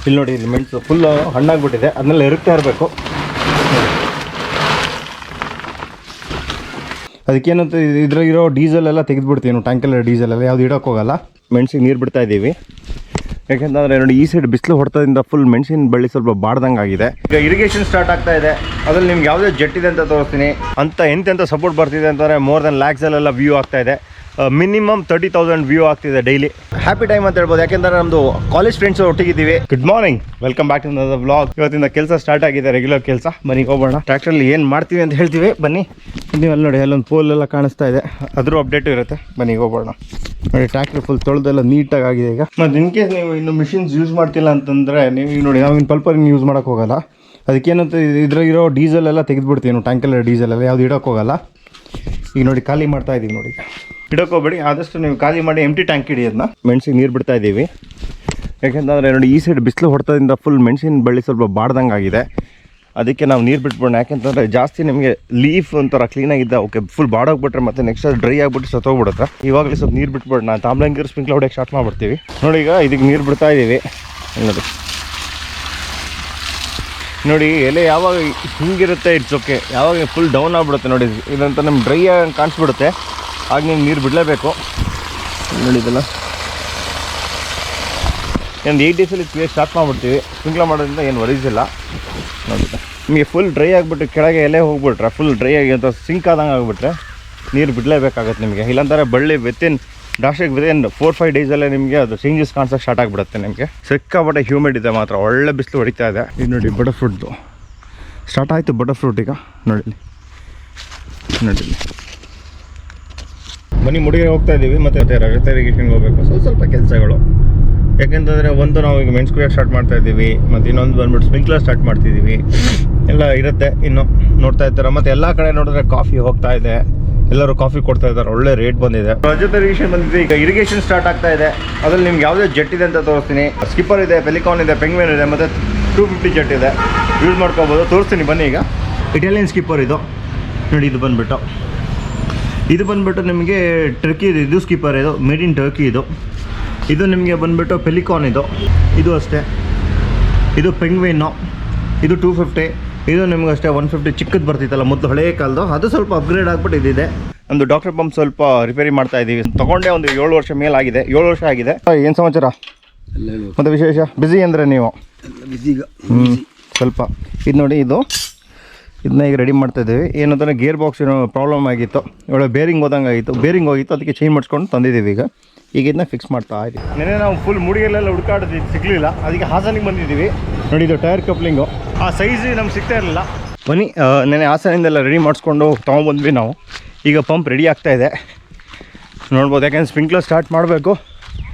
ಇಲ್ಲಿ ನೋಡಿ, ಇಲ್ಲಿ ಮೆಣಸು ಫುಲ್ ಹಣ್ಣಾಗ್ಬಿಟ್ಟಿದೆ, ಅದನ್ನೆಲ್ಲ ಎರುಗ್ತಾ ಇರಬೇಕು. ಅದಕ್ಕೇನಂತ ಇದ್ರಾಗಿರೋ ಡೀಸೆಲ್ ಎಲ್ಲ ತೆಗೆದುಬಿಡ್ತೀವಿ ನಾವು, ಟ್ಯಾಂಕಲ್ಲಿ ಡೀಸೆಲ್ ಎಲ್ಲ ಯಾವುದು ಇಡೋಕೆ ಹೋಗಲ್ಲ. ಮೆಣಸಿಗೆ ನೀರು ಬಿಡ್ತಾ ಇದ್ದೀವಿ, ಯಾಕೆಂತಂದರೆ ನೋಡಿ ಈ ಸೈಡ್ ಬಿಸಿಲು ಹೊಡೆತದಿಂದ ಫುಲ್ ಮೆಣಸಿನ ಬಳ್ಳಿ ಸ್ವಲ್ಪ ಬಾಡ್ದಂಗೆ ಆಗಿದೆ. ಈಗ ಇರಿಗೇಷನ್ ಸ್ಟಾರ್ಟ್ ಆಗ್ತಾ ಇದೆ, ಅದ್ರಲ್ಲಿ ನಿಮ್ಗೆ ಯಾವುದೇ ಜೆಟ್ ಇದೆ ಅಂತ ತೋರಿಸ್ತೀನಿ. ಅಂತ ಎಂತೆಂಥ ಸಪೋರ್ಟ್ ಬರ್ತಿದೆ ಅಂತಂದರೆ ಮೋರ್ ದೆನ್ ಲ್ಯಾಕ್ಸಲ್ಲೆಲ್ಲ ವ್ಯೂ ಆಗ್ತಾ ಇದೆ. ಮಿನಿಮಮ್ 30,000 ವ್ಯೂ ಆಗ್ತಿದೆ ಡೈಲಿ. ಹ್ಯಾಪಿ ಟೈಮ್ ಅಂತ ಹೇಳ್ಬೋದು, ಯಾಕೆಂದರೆ ನಮ್ಮದು ಕಾಲೇಜ್ ಫ್ರೆಂಡ್ಸ್ ಒಟ್ಟಿಗಿದ್ದೀವಿ. Good morning, welcome back to the vlog. ಇವತ್ತಿಂದ ಕೆಲಸ ಸ್ಟಾರ್ಟ್ ಆಗಿದೆ, ರೆಗ್ಯುಲರ್ ಕೆಲಸ. ಬನ್ನಿ ಹೋಗೋಣ. ಟ್ರ್ಯಾಕ್ಟ್ರಲ್ಲಿ ಏನು ಮಾಡ್ತೀವಿ ಅಂತ ಹೇಳ್ತೀವಿ, ಬನ್ನಿ. ನೀವು ಅಲ್ಲಿ ನೋಡಿ, ಅಲ್ಲೊಂದು ಪೋಲ್ ಎಲ್ಲ ಕಾಣಿಸ್ತಾ ಇದೆ, ಅದ್ರ ಅಪ್ಡೇಟು ಇರುತ್ತೆ. ಬನ್ನಿ ಹೋಗೋಣ. ನೋಡಿ ಟ್ರ್ಯಾಕ್ಟ್ರ್ ಫುಲ್ ತೊಳೆದೆಲ್ಲ ನೀಟಾಗಿ ಆಗಿದೆ ಈಗ. ಮತ್ತು ಇನ್ ಕೇಸ್ ನೀವು ಇನ್ನು ಮಿಷಿನ್ಸ್ ಯೂಸ್ ಮಾಡ್ತಿಲ್ಲ ಅಂತಂದರೆ ನೀವು ನೋಡಿ, ನಾವು ಇನ್ನು ಪಲ್ಪರ್ ಯೂಸ್ ಮಾಡೋಕ್ಕೆ ಹೋಗಲ್ಲ. ಅದಕ್ಕೇನಂತ ಇದ್ರಾಗಿರೋ ಡೀಸೆಲ್ ಎಲ್ಲ ತೆಗೆದುಬಿಡ್ತೀವಿ ನಾವು, ಟ್ಯಾಂಕಲ್ಲಿ ಡೀಸೆಲ್ ಎಲ್ಲ ಯಾವುದು ಇಡೋಕ್ಕೆ ಹೋಗಲ್ಲ. ಈಗ ನೋಡಿ ಖಾಲಿ ಮಾಡ್ತಾ ಇದ್ದೀವಿ ನೋಡಿ. ಇಡೋಕೋಬೇಡಿ, ಆದಷ್ಟು ನೀವು ಖಾಲಿ ಮಾಡಿ ಎಂಟಿ ಟ್ಯಾಂಕ್ ಇಡಿ. ಅದನ್ನ ಮೆಣಸಿಗೆ ನೀರು ಬಿಡ್ತಾ ಇದ್ದೀವಿ, ಯಾಕೆಂತಂದರೆ ನೋಡಿ ಈ ಸೈಡ್ ಬಿಸಿಲು ಹೊಡೆತದಿಂದ ಫುಲ್ ಮೆಣಸಿನ ಬಳ್ಳಿ ಸ್ವಲ್ಪ ಬಾಡ್ದಂಗೆ ಆಗಿದೆ. ಅದಕ್ಕೆ ನಾವು ನೀರು ಬಿಟ್ಬಿಡೋಣ, ಯಾಕೆಂತಂದರೆ ಜಾಸ್ತಿ ನಿಮಗೆ ಲೀಫ್ ಒಂಥರ ಕ್ಲೀನಾಗಿದ್ದ ಓಕೆ, ಫುಲ್ ಬಾಡೋಗ್ಬಿಟ್ರೆ ಮತ್ತೆ ನೆಕ್ಸ್ಟ್ ಅದು ಡ್ರೈ ಆಗಿಬಿಟ್ಟು ಸತ್ತೋಗ್ಬಿಡುತ್ತೆ. ಇವಾಗಲೇ ಸ್ವಲ್ಪ ನೀರು ಬಿಟ್ಬಿಡೋಣ, ತಾಮ್ಲಂಗಿರು ಸ್ಪ್ರಿಂಕ್ಲರ್ ಹೊಡೆಯೋಕ್ಕೆ ಸ್ಟಾರ್ಟ್ ಮಾಡಿಬಿಡ್ತೀವಿ. ನೋಡಿ ಈಗ ಇದಕ್ಕೆ ನೀರು ಬಿಡ್ತಾ ಇದ್ದೀವಿ. ನೋಡಿ ನೋಡಿ ಎಲೆ ಯಾವಾಗ ಹಿಂಗಿರುತ್ತೆ ಇಟ್ಸ್ ಓಕೆ, ಯಾವಾಗ ಫುಲ್ ಡೌನ್ ಆಗಿಬಿಡುತ್ತೆ ನೋಡಿ, ಇದಂತ ನಮ್ಗೆ ಡ್ರೈ ಆಗಿ ಕಾಣಿಸ್ಬಿಡುತ್ತೆ, ಆಗ ನೀವು ನೀರು ಬಿಡಲೇಬೇಕು. ನೋಡಿ ಇದೆಲ್ಲ ಒಂದು 8 ಡೇಸಲ್ಲಿ ಕ್ಲಿಯರ್ ಸ್ಟಾರ್ಟ್ ಮಾಡಿಬಿಡ್ತೀವಿ. ಸ್ಪ್ರಿಂಕ್ಲರ್ ಮಾಡೋದ್ರಿಂದ ಏನು ವರೀಸ್ ಇಲ್ಲ. ನೋಡಿ ನಿಮಗೆ ಫುಲ್ ಡ್ರೈ ಆಗಿಬಿಟ್ಟು ಕೆಳಗೆ ಎಲೆ ಹೋಗ್ಬಿಟ್ರೆ ಫುಲ್ ಡ್ರೈ ಆಗಿ ಅಂತ ಸಿಂಕ್ ಆದಂಗೆ ಆಗಿಬಿಟ್ರೆ ನೀರು ಬಿಡಲೇಬೇಕಾಗತ್ತೆ ನಿಮಗೆ. ಇಲ್ಲಾಂದರೆ ಬಳ್ಳಿ ವಿತಿನ್ 4-5 ಡೇಸಲ್ಲೇ ನಿಮಗೆ ಅದು ಚೇಂಜಸ್ ಕಾಣಿಸೋಕೆ ಸ್ಟಾರ್ಟ್ ಆಗಿಬಿಡುತ್ತೆ. ನಿಮಗೆ ಸಿಕ್ಕಾಪಟ್ಟೆ ಹ್ಯೂಮಿಡ್ ಇದೆ ಮಾತ್ರ, ಒಳ್ಳೆ ಬಿಸಿಲು ಹೊಡಿತಾ ಇದೆ. ಇದು ನೋಡಿ ಬಟರ್ ಫ್ರೂಟ್ದು ಸ್ಟಾರ್ಟ್ ಆಯಿತು, ಬಟರ್ ಫ್ರೂಟ್ ಈಗ ನೋಡಿ ನೋಡಿ. ಮನೆ ಮುಡಿಗೆ ಹೋಗ್ತಾ ಇದ್ದೀವಿ, ಮತ್ತು ರಜತ ಇರಿಗೇಷನ್ಗೆ ಹೋಗಬೇಕು. ಸ್ವಲ್ಪ ಕೆಲಸಗಳು, ಯಾಕೆಂತಂದರೆ ಒಂದು ನಾವು ಈಗ ಮೆಣಸು ಕುಯ್ಯೋಕ್ಕೆ ಸ್ಟಾರ್ಟ್ ಮಾಡ್ತಾ ಇದ್ದೀವಿ, ಮತ್ತು ಇನ್ನೊಂದು ಬಂದ್ಬಿಟ್ಟು ಸ್ಪ್ರಿಂಕ್ಲರ್ ಸ್ಟಾರ್ಟ್ ಮಾಡ್ತಿದ್ದೀವಿ. ಎಲ್ಲ ಇರುತ್ತೆ ಇನ್ನು ನೋಡ್ತಾ ಇರ್ತಾರೆ. ಮತ್ತು ಎಲ್ಲ ಕಡೆ ನೋಡಿದ್ರೆ ಕಾಫಿ ಹೋಗ್ತಾ ಇದೆ, ಎಲ್ಲರೂ ಕಾಫಿ ಕೊಡ್ತಾ ಇದ್ದಾರೆ, ಒಳ್ಳೆ ರೇಟ್ ಬಂದಿದೆ. ರಜತ ಇರಿಗೇಷನ್ ಬಂದಿದೆ, ಈಗ ಇರಿಗೇಷನ್ ಸ್ಟಾರ್ಟ್ ಆಗ್ತಾ ಇದೆ. ಅದ್ರಲ್ಲಿ ನಿಮ್ಗೆ ಯಾವುದೇ ಜೆಟ್ ಇದೆ ಅಂತ ತೋರಿಸ್ತೀನಿ. ಸ್ಕಿಪ್ಪರ್ ಇದೆ, ಪೆಲಿಕಾನ್ ಇದೆ, ಪೆಂಗ್ವಿನ್ ಇದೆ, ಮತ್ತು 250 ಜೆಟ್ ಇದೆ, ಯೂಸ್ ಮಾಡ್ಕೋಬೋದು. ತೋರಿಸ್ತೀನಿ ಬನ್ನಿ. ಈಗ ಇಟಾಲಿಯನ್ ಸ್ಕಿಪ್ಪರ್ ಇದು ನೋಡಿ, ಇದು ಬಂದುಬಿಟ್ಟು ನಿಮಗೆ ಟರ್ಕಿ ಇದು ಸ್ಕಿಪ್ಪರ್, ಇದು ಮೇಡ್ ಇನ್ ಟರ್ಕಿ. ಇದು ನಿಮಗೆ ಬಂದುಬಿಟ್ಟು ಪೆಲಿಕಾನ್, ಇದು ಅಷ್ಟೇ. ಇದು ಪೆಂಗ್ವಿನ್ನು, ಇದು 250. ಇದು ನಿಮ್ಗೆ ಅಷ್ಟೇ 150 ಚಿಕ್ಕದು ಬರ್ತಿತ್ತಲ್ಲ ಮೊದಲು ಹಳೆಯ ಕಾಲದ್ದು, ಅದು ಸ್ವಲ್ಪ ಅಪ್ಗ್ರೇಡ್ ಆಗಿಬಿಟ್ಟು ಇದಿದೆ. ನಮ್ಮದು ಡಾಕ್ಟರ್ ಪಂಪ್ ಸ್ವಲ್ಪ ರಿಪೇರಿ ಮಾಡ್ತಾ ಇದ್ದೀವಿ. ತೊಗೊಂಡೇ ಒಂದು 7 ವರ್ಷ ಮೇಲಾಗಿದೆ, 7 ವರ್ಷ ಆಗಿದೆ. ಏನು ಸಮಾಚಾರ ಮತ್ತು ವಿಶೇಷ? ಬ್ಯುಸಿ ಅಂದರೆ ನೀವು ಸ್ವಲ್ಪ ಇದು ನೋಡಿ, ಇದನ್ನ ಈಗ ರೆಡಿ ಮಾಡ್ತಾ ಇದ್ದೀವಿ. ಏನಂತಂದರೆ ಗೇರ್ ಬಾಕ್ಸ್ ಏನೋ ಪ್ರಾಬ್ಲಮ್ ಆಗಿತ್ತು, ಒಳ್ಳೆ ಬೇರಿಂಗ್ ಹೋಗಿತ್ತು, ಅದಕ್ಕೆ ಚೇಂಜ್ ಮಾಡಿಸ್ಕೊಂಡು ತಂದಿದ್ದೀವಿ. ಈಗ ಇದನ್ನ ಫಿಕ್ಸ್ ಮಾಡ್ತಾ ಇದ್ದೀವಿ. ನೆನೆ ನಾವು ಫುಲ್ ಮುಡಿಯಲ್ಲೆಲ್ಲ ಹುಡುಕಾಡಿದ್ವಿ, ಸಿಗಲಿಲ್ಲ. ಅದಕ್ಕೆ ಹಾಸನಿಗೆ ಬಂದಿದ್ದೀವಿ. ನೋಡಿ ಇದು ಟೈರ್ ಕಪ್ಲಿಂಗು, ಆ ಸೈಜ್ ನಮ್ಗೆ ಸಿಗ್ತಾ ಇರಲಿಲ್ಲ. ಬನ್ನಿ, ನೆನೆ ಹಾಸನಿಂದೆಲ್ಲ ರೆಡಿ ಮಾಡಿಸ್ಕೊಂಡು ತೊಗೊಂಬಂದ್ವಿ ನಾವು. ಈಗ ಪಂಪ್ ರೆಡಿ ಆಗ್ತಾ ಇದೆ ನೋಡ್ಬೋದು, ಯಾಕೆಂದರೆ ಸ್ಪ್ರಿಂಕ್ಲರ್ ಸ್ಟಾರ್ಟ್ ಮಾಡಬೇಕು,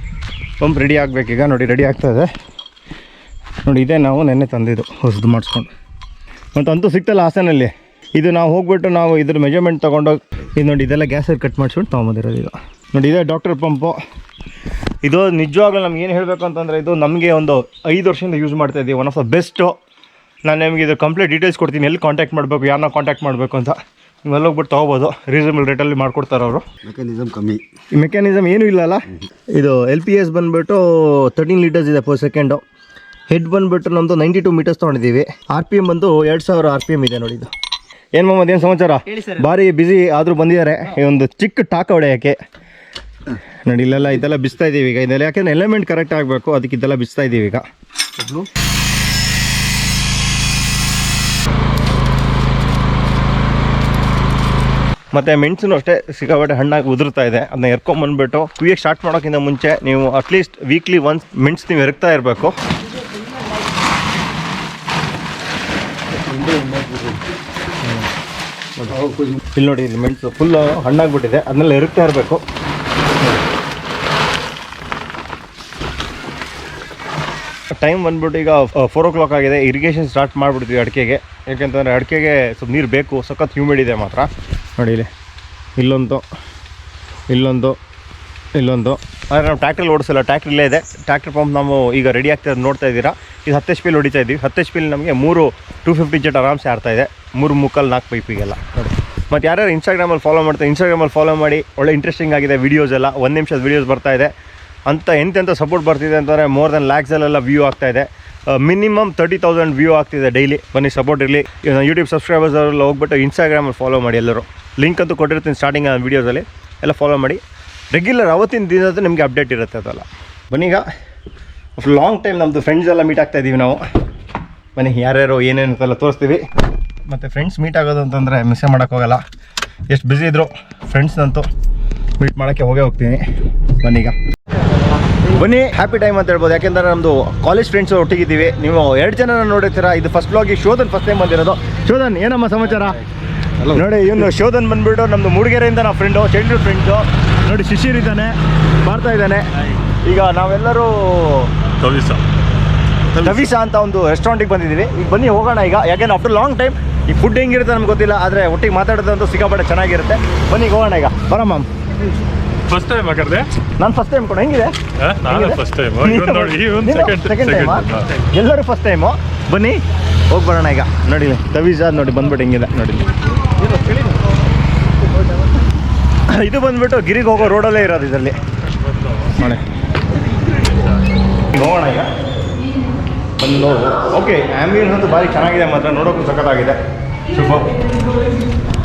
ಪಂಪ್ ರೆಡಿ ಆಗಬೇಕೀಗ. ನೋಡಿ ರೆಡಿ ಆಗ್ತಾ ಇದೆ ನೋಡಿ. ಇದೇ ನಾವು ನೆನ್ನೆ ತಂದಿದ್ದು ಹೊಸದು ಮಾಡಿಸ್ಕೊಂಡು, ಮತ್ತು ಅಂತೂ ಸಿಗ್ತಲ್ಲ ಹಾಸನಲ್ಲಿ. ಇದು ನಾವು ಹೋಗ್ಬಿಟ್ಟು ನಾವು ಇದ್ರ ಮೆಜರ್ಮೆಂಟ್ ತೊಗೊಂಡೋಗಿ ಇದು ನೋಡಿ, ಇದೆಲ್ಲ ಗ್ಯಾಸಲ್ಲಿ ಕಟ್ ಮಾಡಿಸ್ಕೊಂಡು ತೊಗೊಂಬಂದಿರೋದು. ಇದು ನೋಡಿ, ಇದೇ ಡಾಕ್ಟರ್ ಪಂಪು. ಇದು ನಿಜವಾಗ್ಲೂ ನಮ್ಗೆ ಏನು ಹೇಳಬೇಕು ಅಂತಂದರೆ, ಇದು ನಮಗೆ ಒಂದು 5 ವರ್ಷದಿಂದ ಯೂಸ್ ಮಾಡ್ತಾ ಇದ್ದೀವಿ. One of the best. ನಾನು ನಿಮಗೆ ಇದು ಕಂಪ್ಲೀಟ್ ಡೀಟೇಲ್ಸ್ ಕೊಡ್ತೀನಿ, ಎಲ್ಲಿ ಕಾಂಟ್ಯಾಕ್ಟ್ ಮಾಡಬೇಕು, ಯಾರನ್ನ ಕಾಂಟ್ಯಾಕ್ಟ್ ಮಾಡಬೇಕು ಅಂತ. ನೀವೆಲ್ಲ ಹೋಗ್ಬಿಟ್ಟು ತೊಗೋಬೋದು, ರೀಸನಬಲ್ ರೇಟಲ್ಲಿ ಮಾಡಿಕೊಡ್ತಾರೆ ಅವರು. ಮೆಕ್ಯಾನಿಸಮ್ ಕಮ್ಮಿ, ಈ ಮೆಕ್ಯಾನಿಸಮ್ ಏನೂ ಇಲ್ಲಲ್ಲ. ಇದು LPS ಬಂದುಬಿಟ್ಟು 13 ಲೀಟರ್ಸ್ ಇದೆ ಪರ್ ಸೆಕೆಂಡು. ಹೆಡ್ ಬಂದುಬಿಟ್ಟು ನಮ್ಮದು 92 ಮೀಟರ್ಸ್ ತೊಗೊಂಡಿದ್ದೀವಿ. RPM ಬಂದು 2000 RPM ಇದೆ ನೋಡಿ. ಇದು ಏನು ಮೊಹಮ್ಮದ್, ಏನು ಸಮಾಚಾರ? ಭಾರಿ ಬ್ಯುಸಿ ಆದರೂ ಬಂದಿದ್ದಾರೆ ಈ ಒಂದು ಚಿಕ್ಕ ಟಾಕ ಹೊಡೆಯೋಕ್ಕೆ. ನೋಡಿ ಇಲ್ಲೆಲ್ಲ ಇದೆಲ್ಲ ಬಿಸ್ತಾ ಇದ್ದೀವಿ ಈಗ. ಇದೆಲ್ಲ ಯಾಕೆಂದರೆ ಎಲಿಮೆಂಟ್ ಕರೆಕ್ಟ್ ಆಗಬೇಕು, ಅದಕ್ಕೆ ಇದೆಲ್ಲ ಬಿಸ್ತಾ ಇದ್ದೀವಿ ಈಗ. ಮತ್ತು ಮೆಣಸು ಅಷ್ಟೇ ಸಿಕ್ಕಾಪಟ್ಟೆ ಹಣ್ಣಾಗಿ ಉದುರ್ತಾ ಇದೆ. ಅದನ್ನ ಎರ್ಕೊಂಬಂದ್ಬಿಟ್ಟು ಕುಯ್ಯಕ್ಕೆ ಸ್ಟಾರ್ಟ್ ಮಾಡೋಕ್ಕಿಂತ ಮುಂಚೆ ನೀವು ಅಟ್ಲೀಸ್ಟ್ ವೀಕ್ಲಿ ಒನ್ಸ್ ಮೆಣಸು ನೀವು ಎರ್ಕ್ತಾ ಇರಬೇಕು. ಇಲ್ಲಿ ನೋಡಿ, ಇಲ್ಲಿ ಮೆಣಸು ಫುಲ್ಲು ಹಣ್ಣಾಗ್ಬಿಟ್ಟಿದೆ, ಅದನ್ನೆಲ್ಲ ಎರುಗ್ತಾ ಇರಬೇಕು. ಟೈಮ್ ಬಂದ್ಬಿಟ್ಟು ಈಗ 4 o'clock ಆಗಿದೆ. ಇರಿಗೇಷನ್ ಸ್ಟಾರ್ಟ್ ಮಾಡಿಬಿಡ್ತೀವಿ ಅಡಿಕೆಗೆ, ಯಾಕೆಂತಂದರೆ ಅಡಿಕೆಗೆ ಸ್ವಲ್ಪ ನೀರು ಬೇಕು, ಸಖತ್ ಹ್ಯೂಮಿಡ್ ಇದೆ ಮಾತ್ರ. ನೋಡಿ ಇಲ್ಲಿ ಇಲ್ಲೊಂದು ಆದರೆ ನಾವು ಟ್ಯಾಕ್ಟ್ರಲ್ಲಿ ಓಡಿಸಲ್ಲ, ಟ್ಯಾಕ್ಟ್ರ್ ಇಲ್ಲೇ ಇದೆ. ಟ್ಯಾಕ್ಟ್ರ್ ಪಂಪ್ ನಾವು ಈಗ ರೆಡಿ ಆಗ್ತಿರೋದು ನೋಡ್ತಾ ಇದ್ದೀರಾ. ಇದು 10 HP ಹೊಡಿತಾ ಇದ್ದೀವಿ. 10 HP ನಮಗೆ 3 250 ಜೆಟ್ ಆರಾಮ್ಸೆ ಆಡ್ತಾ ಇದೆ, 3 ಮುಕ್ಕಲ್ 4 ಪೈಪಿಗೆಲ್ಲ ನೋಡಿ. ಮತ್ತು ಯಾರ್ಯಾರು ಇನ್ಸ್ಟಾಗ್ರಾಮಲ್ಲಿ ಫಾಲೋ ಮಾಡ್ತಾರೆ, ಇನ್ಸ್ಟಾಗ್ರಾಮಲ್ಲಿ ಫಾಲೋ ಮಾಡಿ. ಒಳ್ಳೆ ಇಂಟ್ರೆಸ್ಟಿಂಗ್ ಆಗಿದೆ ವೀಡಿಯೋಸ್ ಎಲ್ಲ, 1 ನಿಮಿಷದ ವೀಡಿಯೋಸ್ ಬರ್ತಾ ಇದೆ. ಅಂತ ಎಂತೆಂಥ ಸಪೋರ್ಟ್ ಬರ್ತಿದೆ ಅಂತಂದರೆ ಮೋರ್ ದೆನ್ ಲ್ಯಾಕ್ಸಲ್ಲೆಲ್ಲ ವ್ಯೂ ಆಗ್ತಾ ಇದೆ. ಮಿನಿಮಮ್ 30,000 ವ್ಯೂ ಆಗ್ತಿದೆ ಡೈಲಿ. ಬನ್ನಿ ಸಪೋರ್ಟ್ ಇರಲಿ. ಯೂಟ್ಯೂಬ್ ಸಬ್ಸ್ಕ್ರೈಬರ್ಸ್ ಅವರೆಲ್ಲ ಹೋಗ್ಬಿಟ್ಟು ಇನ್ಸ್ಟಾಗ್ರಾಮಲ್ಲಿ ಫಾಲೋ ಮಾಡಿ ಎಲ್ಲರೂ. ಲಿಂಕ್ ಅಂತೂ ಕೊಟ್ಟಿರ್ತೀನಿ ಸ್ಟಾರ್ಟಿಂಗ್ ವೀಡಿಯೋಸಲ್ಲಿ, ಎಲ್ಲ ಫಾಲೋ ಮಾಡಿ. ರೆಗ್ಯುಲರ್ ಅವತ್ತಿನ ದಿನದ ನಿಮಗೆ ಅಪ್ಡೇಟ್ ಇರುತ್ತೆ ಅದೆಲ್ಲ. ಬನ್ನಿ ಈಗ ಲಾಂಗ್ ಟೈಮ್ ನಮ್ಮದು ಫ್ರೆಂಡ್ಸ್ ಎಲ್ಲ ಮೀಟ್ ಆಗ್ತಾ ಇದ್ದೀವಿ ನಾವು. ಬನ್ನಿ ಯಾರ್ಯಾರು ಏನೇನು ಅಂತೆಲ್ಲ ತೋರಿಸ್ತೀವಿ. ಮತ್ತು ಫ್ರೆಂಡ್ಸ್ ಮೀಟ್ ಆಗೋದು ಅಂತಂದರೆ ಮಿಸ್ಸೇ ಮಾಡೋಕ್ಕೋಗಲ್ಲ. ಎಷ್ಟು ಬ್ಯುಸಿ ಇದ್ದರು ಫ್ರೆಂಡ್ಸ್ನಂತೂ ಮೀಟ್ ಮಾಡೋಕ್ಕೆ ಹೋಗ್ತೀನಿ. ಬನ್ನೀಗ ಬನ್ನಿ ಹ್ಯಾಪಿ ಟೈಮ್ ಅಂತ ಹೇಳ್ಬೋದು. ಯಾಕೆಂದರೆ ನಮ್ಮದು ಕಾಲೇಜ್ ಫ್ರೆಂಡ್ಸ್ ಒಟ್ಟಿಗಿದ್ದೀವಿ. ನೀವು 2 ಜನ ನೋಡಿರ್ತೀರ. ಇದು ಫಸ್ಟ್ ವ್ಲಾಗಿಗೆ ಶೋಧನ್ ಫಸ್ಟ್ ಟೈಮ್ ಬಂದಿರೋದು. ಶೋಧನ್ ಏನಮ್ಮ ಸಮಾಚಾರ? ನೋಡಿ ಇವನು ಶೋಧನ್ ಬಂದುಬಿಟ್ಟು ನಮ್ಮದು ಮೂಡಿಗೆರೆಯಿಂದ ನಾವು ಫ್ರೆಂಡು, ಚೈಲ್ಡ್ಹುಡ್ ಫ್ರೆಂಡ್ಸು. ನೋಡಿ ಶಿಶಿರ್ ಇದ್ದಾನೆ, ಬರ್ತಾ ಇದ್ದಾನೆ. ಈಗ ನಾವೆಲ್ಲರೂ ತವಿಸಾ ಅಂತ ಒಂದು ರೆಸ್ಟೋರೆಂಟಿಗೆ ಬಂದಿದ್ದೀವಿ. ಈಗ ಬನ್ನಿ ಹೋಗೋಣ ಈಗ. ಯಾಕೆಂದ್ರೆ ಆಫ್ಟರ್ ಲಾಂಗ್ ಟೈಮ್ ಈ ಫುಡ್ ಹೆಂಗಿರುತ್ತೆ ನಮ್ಗೆ ಗೊತ್ತಿಲ್ಲ, ಆದರೆ ಒಟ್ಟಿಗೆ ಮಾತಾಡೋದಂತೂ ಸಿಕ್ಕಾಪಟ್ಟೆ ಚೆನ್ನಾಗಿರುತ್ತೆ. ಬನ್ನಿ ಹೋಗೋಣ ಈಗ. ಬರಮ್ಮ. ಫಸ್ಟ್ ಟೈಮ್ ಆಗಿರ್ದೆ ನಾನು ಫಸ್ಟ್ ಟೈಮ್ ಕೊಡು. ಹೆಂಗಿದೆ? ಫಸ್ಟ್ ಟೈಮ್ ಸೆಕೆಂಡ್ ಟೈಮ್, ಎಲ್ಲರೂ ಫಸ್ಟ್ ಟೈಮು. ಬನ್ನಿ ಹೋಗಿ ಬರೋಣ ಈಗ. ನೋಡಿ ತವೀಜಾ ನೋಡಿ ಬಂದ್ಬಿಟ್ಟು ಹೆಂಗಿದೆ ನೋಡಿ. ಇದು ಬಂದ್ಬಿಟ್ಟು ಗಿರಿಗೆ ಹೋಗೋ ರೋಡಲ್ಲೇ ಇರೋದು ಇದರಲ್ಲಿ ನೋಡಿ. ಹೋಗೋಣ ಈಗ ಬಂದು. ಓಕೆ, ಆ್ಯಂಬಿಯನ್ಸ್ ಅಂತೂ ಭಾರಿ ಚೆನ್ನಾಗಿದೆ ಮಾತ್ರ, ನೋಡೋಕ್ಕೂ ಸಖತ್ತಾಗಿದೆ. ಸೂಪರ್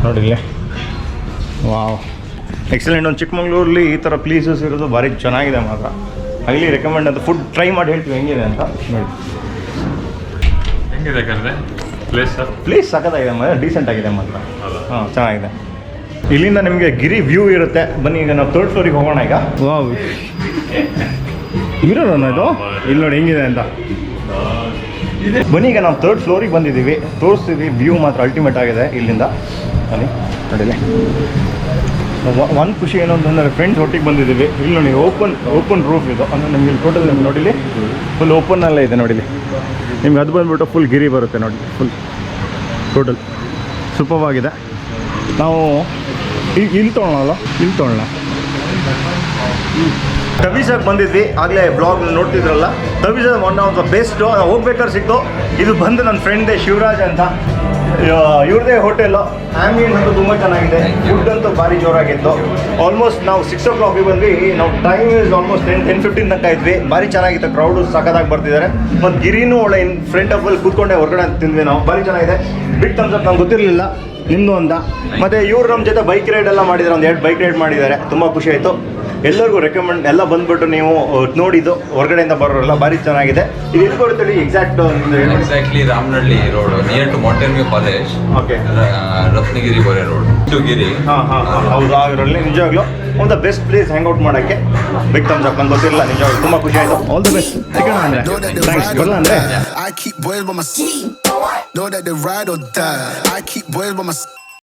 ನೋಡಿ ಇಲ್ಲಿ. Wow, excellent. ಒಂದು ಚಿಕ್ಕಮಂಗ್ಳೂರಲ್ಲಿ ಈ ಥರ ಪ್ಲೇಸಸ್ ಇರೋದು ಭಾರಿ ಚೆನ್ನಾಗಿದೆ ಮಾತ್ರ. ಹೈಲಿ ರೆಕಮೆಂಡ್ ಅಂತ. ಫುಡ್ ಟ್ರೈ ಮಾಡಿ ಹೇಳ್ತೀವಿ ಹೆಂಗಿದೆ ಅಂತ ನೋಡಿ. ಹೆಂಗಿದೆ ಪ್ಲೇಸ್ ಸಖತ್ತಾಗಿದೆ ಮಾತ್ರ, ಡೀಸೆಂಟ್ ಆಗಿದೆ ಮಾತ್ರ. ಹಾಂ, ಚೆನ್ನಾಗಿದೆ. ಇಲ್ಲಿಂದ ನಿಮಗೆ ಗಿರಿ ವ್ಯೂ ಇರುತ್ತೆ. ಬನ್ನಿ ಈಗ ನಾವು 3rd ಫ್ಲೋರಿಗೆ ಹೋಗೋಣ ಈಗ. ವಾವ್, ಇರೋಣ ಇದು ಇಲ್ಲಿ ನೋಡಿ ಹೆಂಗಿದೆ ಅಂತ. ಬನ್ನಿ ಈಗ ನಾವು 3rd ಫ್ಲೋರಿಗೆ ಬಂದಿದ್ದೀವಿ, ತೋರಿಸ್ತೀವಿ. ವ್ಯೂ ಮಾತ್ರ ಅಲ್ಟಿಮೇಟ್ ಆಗಿದೆ ಇಲ್ಲಿಂದ. ಬನ್ನಿ ನೋಡಿಲ್ಲ. ಒಂದು ಖುಷಿ ಏನು ಅಂತಂದರೆ ಫ್ರೆಂಡ್ಸ್ ಒಟ್ಟಿಗೆ ಬಂದಿದ್ದೀವಿ. ಇಲ್ಲಿ ನೋಡಿ ಓಪನ್ ರೂಫ್ ಇದು. ಅಂದರೆ ನಿಮಗೆ ಇಲ್ಲಿ ಟೋಟಲ್ ನಿಮ್ಗೆ ನೋಡಿಲಿ ಫುಲ್ ಓಪನ್ನಲ್ಲೇ ಇದೆ ನೋಡಿಲಿ. ನಿಮ್ಗೆ ಅದು ಬಂದುಬಿಟ್ಟು ಫುಲ್ ಗಿರಿ ಬರುತ್ತೆ ನೋಡಿ. ಫುಲ್ ಟೋಟಲ್ ಸೂಪರ್ವಾಗಿದೆ. ನಾವು ಇಲ್ಲಿ ತೊಗೊಳ್ಳೋಣ, ಇಲ್ಲಿ ತೊಗೊಳ್ಳೋಣ. ತವೀಸಾಗೆ ಬಂದಿದ್ವಿ, ಆಗಲೇ ಬ್ಲಾಗ್ ನೋಡ್ತಿದ್ರಲ್ಲ. Taveesa one of the best. ನಾವು ಹೋಗ್ಬೇಕಾದ್ರೆ ಸಿಕ್ತು. ಇದು ಬಂದು ನನ್ನ ಫ್ರೆಂಡ್ದೇ ಶಿವರಾಜ್ ಅಂತ, ಇವ್ರದೇ ಹೋಟೆಲ್ಲು. ಆ್ಯಂಬಿಯನ್ಸ್ ಅಂತೂ ತುಂಬ ಚೆನ್ನಾಗಿದೆ. ಫುಡ್ ಅಂತೂ ಭಾರಿ ಜೋರಾಗಿತ್ತು. ಆಲ್ಮೋಸ್ಟ್ ನಾವು 6 o'clock ಬಂದ್ವಿ. ನಾವು ಟೈಮ್ ಇಸ್ ಆಲ್ಮೋಸ್ಟ್ 10-15 ತನಕ ಇದ್ವಿ. ಭಾರಿ ಚೆನ್ನಾಗಿತ್ತು. ಕ್ರೌಡು ಸಖತ್ತಾಗಿ ಬರ್ತಿದ್ದಾರೆ. ಮತ್ತು ಗಿರಿನೂ ಒಳ್ಳೆ ಫ್ರಂಟ್ ಆಫ್ ಅಲ್ಲಿ ಕೂತ್ಕೊಂಡೆ ಹೊರಗಡೆ ತಿಂದ್ವಿ ನಾವು. ಭಾರಿ ಚೆನ್ನಾಗಿದೆ. Big thumbs up. ನಂಗೆ ಗೊತ್ತಿರಲಿಲ್ಲ ನಿಮ್ಮದು ಅಂತ. ಮತ್ತು ಇವ್ರು ನಮ್ಮ ಜೊತೆ ಬೈಕ್ ರೈಡ್ ಎಲ್ಲ ಮಾಡಿದ್ದಾರೆ. ಒಂದು 2 ಬೈಕ್ ರೈಡ್ ಮಾಡಿದ್ದಾರೆ. ತುಂಬ ಖುಷಿ ಆಯಿತು. ಎಲ್ಲರಿಗೂ ರೆಕಮೆಂಡ್. ಎಲ್ಲ ಬಂದುಬಿಟ್ಟು ನೀವು ನೋಡಿದ್ದು ಹೊರಗಡೆಯಿಂದ ಬರೋರೆಲ್ಲ ಭಾರಿ ಚೆನ್ನಾಗಿದೆ. ಇದು ಎಲ್ಲಿ ಬರುತ್ತೆ exactly Ramanahalli road, near to Mountain View college. Okay, Ratnagiri Bore road to Giri. ಹೌದು, ಆಗಿರಲಿ. ನಿಜವಾಗ್ಲೂ ಒಂದು ಬೆಸ್ಟ್ ಪ್ಲೇಸ್ ಹ್ಯಾಂಗ್ ಔಟ್ ಮಾಡೋಕ್ಕೆ. Big thumbs up. ನಂಗೆ ಗೊತ್ತಿರಲಿಲ್ಲ, ನಿಜವಾಗ್ಲೂ ತುಂಬ ಖುಷಿ ಆಯಿತು. All the best. ಸಿಗೋಣ ಅಂದರೆ ಥ್ಯಾಂಕ್ಸ್. ಬರಲ್ಲ ಅಂದರೆ